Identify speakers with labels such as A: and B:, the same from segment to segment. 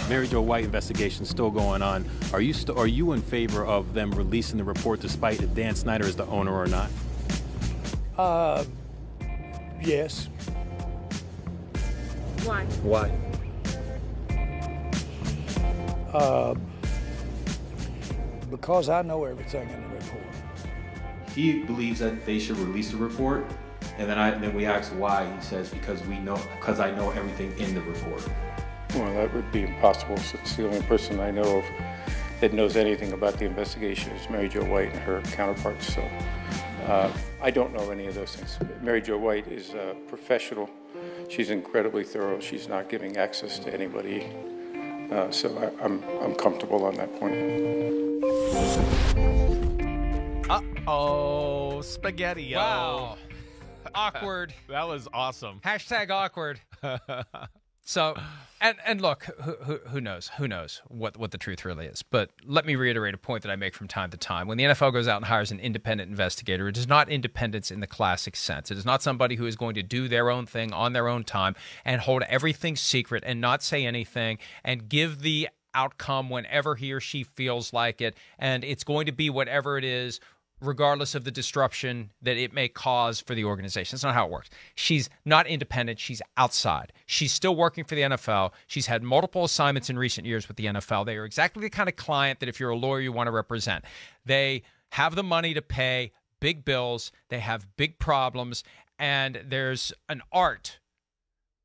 A: Mary Jo White investigation still going on. Are you in favor of them releasing the report despite if Dan Snyder is the owner or not?
B: Yes.
C: Why?
A: Why?
B: Because I know everything in the report.
A: He believes that they should release the report, and then we ask why. He says because I know everything in the report.
D: Well, that would be impossible since the only person I know of that knows anything about the investigation is Mary Jo White and her counterparts. So I don't know any of those things. Mary Jo White is a professional. She's incredibly thorough. She's not giving access to anybody. So I'm comfortable on that point.
E: Uh-oh, spaghetti.
F: Wow. Awkward.
E: That was awesome.
F: Hashtag awkward. So, and look, who knows? Who knows what the truth really is? But let me reiterate a point that I make from time to time. When the NFL goes out and hires an independent investigator, it is not independence in the classic sense. It is not somebody who is going to do their own thing on their own time and hold everything secret and not say anything and give the outcome whenever he or she feels like it. And it's going to be whatever it is, regardless of the disruption that it may cause for the organization. That's not how it works. She's not independent. She's outside. She's still working for the NFL. She's had multiple assignments in recent years with the NFL. They are exactly the kind of client that if you're a lawyer, you want to represent. They have the money to pay big bills. They have big problems. And there's an art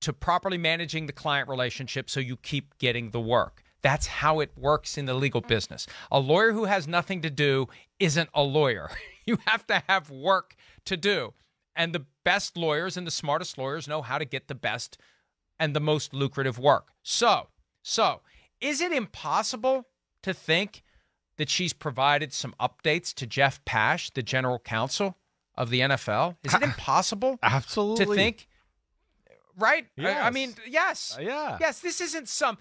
F: to properly managing the client relationship so you keep getting the work. That's how it works in the legal business. A lawyer who has nothing to do isn't a lawyer. You have to have work to do. And the best lawyers and the smartest lawyers know how to get the best and the most lucrative work. So is it impossible to think that she's provided some updates to Jeff Pash, the general counsel of the NFL? Is it impossible
E: Absolutely.
F: to think? Right?
E: Yes.
F: I mean, yes.
E: Yeah.
F: Yes, this isn't some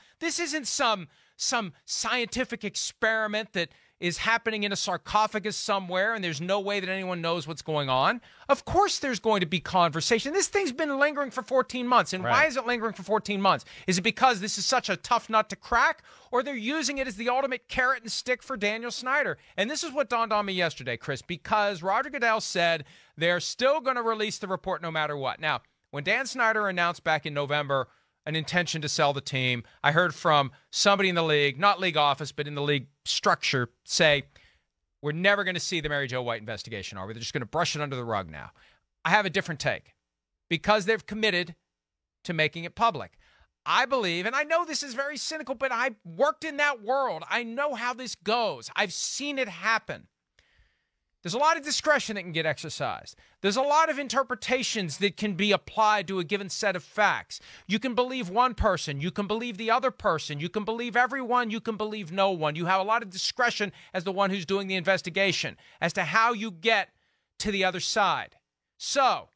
F: scientific experiment that is happening in a sarcophagus somewhere and there's no way that anyone knows what's going on. Of course there's going to be conversation. This thing's been lingering for 14 months. And why is it lingering for 14 months? Is it because this is such a tough nut to crack, or they're using it as the ultimate carrot and stick for Daniel Snyder? And this is what dawned on me yesterday, Chris, because Roger Goodell said they're still going to release the report no matter what. Now, when Dan Snyder announced back in November an intention to sell the team, I heard from somebody in the league, not league office, but in the league structure, say, we're never going to see the Mary Jo White investigation, are we? They're just going to brush it under the rug now. I have a different take because they've committed to making it public. I believe, and I know this is very cynical, but I worked in that world. I know how this goes. I've seen it happen. There's a lot of discretion that can get exercised. There's a lot of interpretations that can be applied to a given set of facts. You can believe one person. You can believe the other person. You can believe everyone. You can believe no one. You have a lot of discretion as the one who's doing the investigation as to how you get to the other side. So,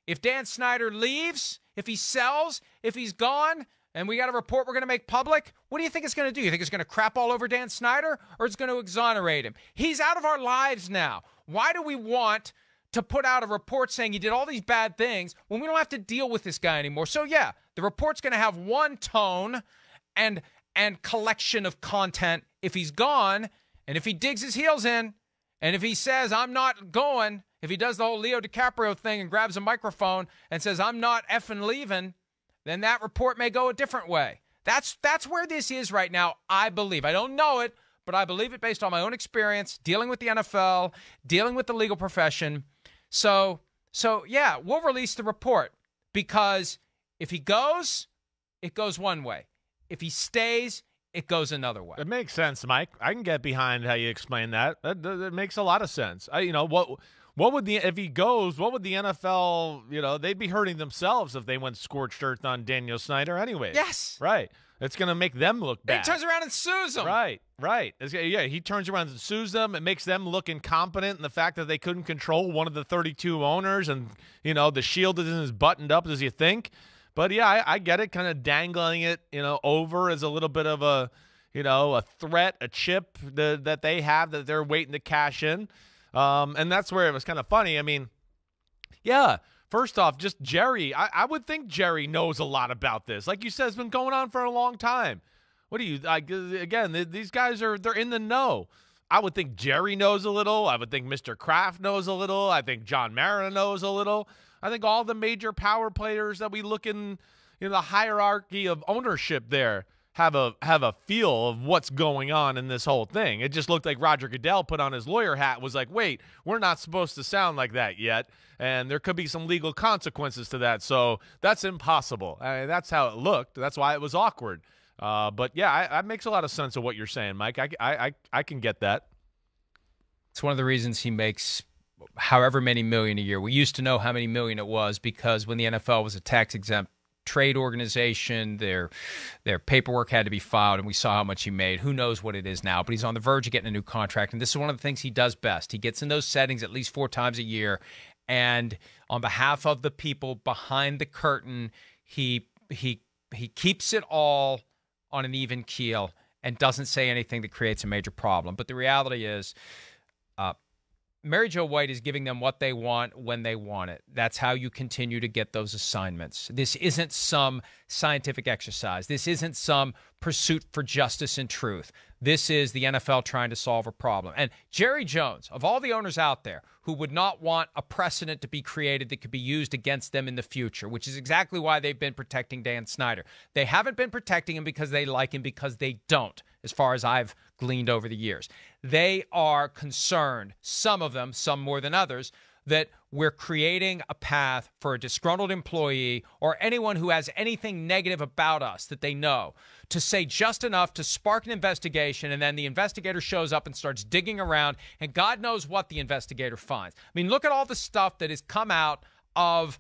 F: if Dan Snyder leaves, if he sells, if he's gone, and we got a report we're going to make public, what do you think it's going to do? You think it's going to crap all over Dan Snyder, or it's going to exonerate him? He's out of our lives now. Why do we want to put out a report saying he did all these bad things when we don't have to deal with this guy anymore? So yeah, the report's going to have one tone and collection of content if he's gone, and if he digs his heels in, and if he says, I'm not going, if he does the whole Leo DiCaprio thing and grabs a microphone and says, I'm not effing leaving, then that report may go a different way. That's where this is right now, I believe. I don't know it, but I believe it based on my own experience, dealing with the NFL, dealing with the legal profession. So yeah, we'll release the report because if he goes, it goes one way. If he stays, it goes another way.
E: It makes sense, Mike. I can get behind how you explain that. That makes a lot of sense. What would if he goes, what would the NFL, they'd be hurting themselves if they went scorched earth on Daniel Snyder anyway.
F: Yes.
E: Right. It's going to make them look bad.
F: He turns around and sues them.
E: Right. Yeah, he turns around and sues them. It makes them look incompetent in the fact that they couldn't control one of the 32 owners and, the shield isn't as buttoned up as you think. But, yeah, I get it, kind of dangling it, over as a little bit of a threat, a chip that they have that they're waiting to cash in. And that's where it was kind of funny. I mean, yeah, first off, just Jerry, I would think Jerry knows a lot about this. Like you said, it's been going on for a long time. What do you like? Again, these guys they're in the know. I would think Jerry knows a little. I would think Mr. Kraft knows a little. I think John Mara knows a little. I think all the major power players that we look in the hierarchy of ownership there have a feel of what's going on in this whole thing. It just looked like Roger Goodell put on his lawyer hat, was like, wait, we're not supposed to sound like that yet, and there could be some legal consequences to that. So that's impossible. I mean, that's how it looked. That's why it was awkward. But yeah, that makes a lot of sense of what you're saying, Mike. I can get that.
F: It's one of the reasons he makes however many million a year. We used to know how many million it was because when the NFL was a tax-exempt trade organization, their paperwork had to be filed, and we saw how much he made. Who knows what it is now, but he's on the verge of getting a new contract, and this is one of the things he does best. He gets in those settings at least 4 times a year, and on behalf of the people behind the curtain, he keeps it all on an even keel and doesn't say anything that creates a major problem. But the reality is, Mary Jo White is giving them what they want when they want it. That's how you continue to get those assignments. This isn't some scientific exercise. This isn't some pursuit for justice and truth. This is the NFL trying to solve a problem. And Jerry Jones, of all the owners out there who would not want a precedent to be created that could be used against them in the future, which is exactly why they've been protecting Dan Snyder. They haven't been protecting him because they like him, because they don't, as far as I've gleaned over the years. They are concerned, some of them, some more than others, that we're creating a path for a disgruntled employee or anyone who has anything negative about us that they know to say just enough to spark an investigation, and then the investigator shows up and starts digging around, and God knows what the investigator finds. I mean, look at all the stuff that has come out of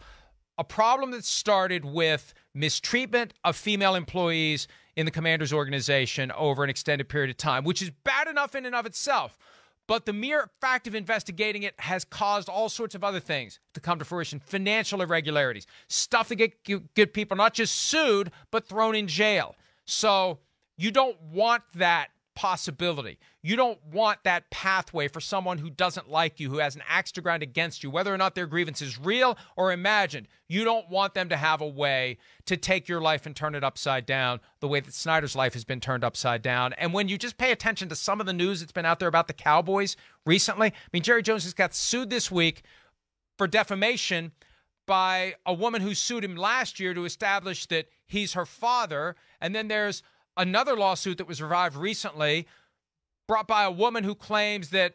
F: a problem that started with mistreatment of female employees in the Commanders organization over an extended period of time, which is bad enough in and of itself. But the mere fact of investigating it has caused all sorts of other things to come to fruition. Financial irregularities, stuff that get people not just sued, but thrown in jail. So you don't want that possibility. You don't want that pathway for someone who doesn't like you, who has an axe to grind against you, whether or not their grievance is real or imagined. You don't want them to have a way to take your life and turn it upside down the way that Snyder's life has been turned upside down. And when you just pay attention to some of the news that's been out there about the Cowboys recently, I mean, Jerry Jones has got sued this week for defamation by a woman who sued him last year to establish that he's her father. And then there's another lawsuit that was revived recently, brought by a woman who claims that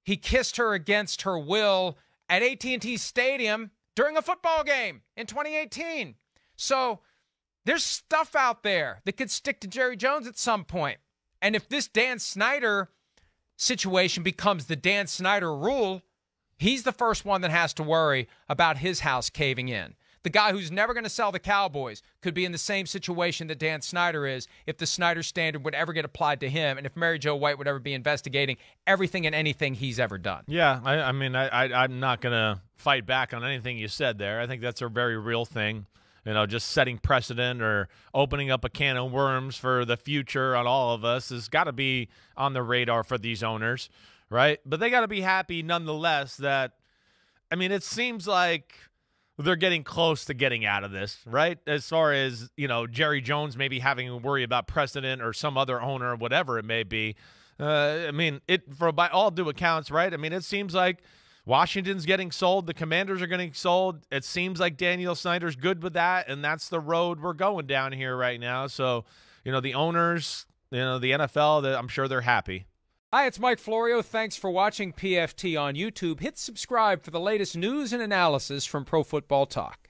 F: he kissed her against her will at AT&T Stadium during a football game in 2018. So there's stuff out there that could stick to Jerry Jones at some point. And if this Dan Snyder situation becomes the Dan Snyder rule, he's the first one that has to worry about his house caving in. The guy who's never going to sell the Cowboys could be in the same situation that Dan Snyder is if the Snyder standard would ever get applied to him, and if Mary Jo White would ever be investigating everything and anything he's ever done.
E: Yeah, I'm not going to fight back on anything you said there. I think that's a very real thing. Just setting precedent or opening up a can of worms for the future on all of us has got to be on the radar for these owners, right? But they got to be happy nonetheless that, it seems like they're getting close to getting out of this, right? As far as, Jerry Jones maybe having to worry about precedent or some other owner or whatever it may be. By all due accounts, right? It seems like Washington's getting sold. The Commanders are getting sold. It seems like Daniel Snyder's good with that, and that's the road we're going down here right now. So, the owners, the NFL, I'm sure they're happy.
F: Hi, it's Mike Florio. Thanks for watching PFT on YouTube. Hit subscribe for the latest news and analysis from Pro Football Talk.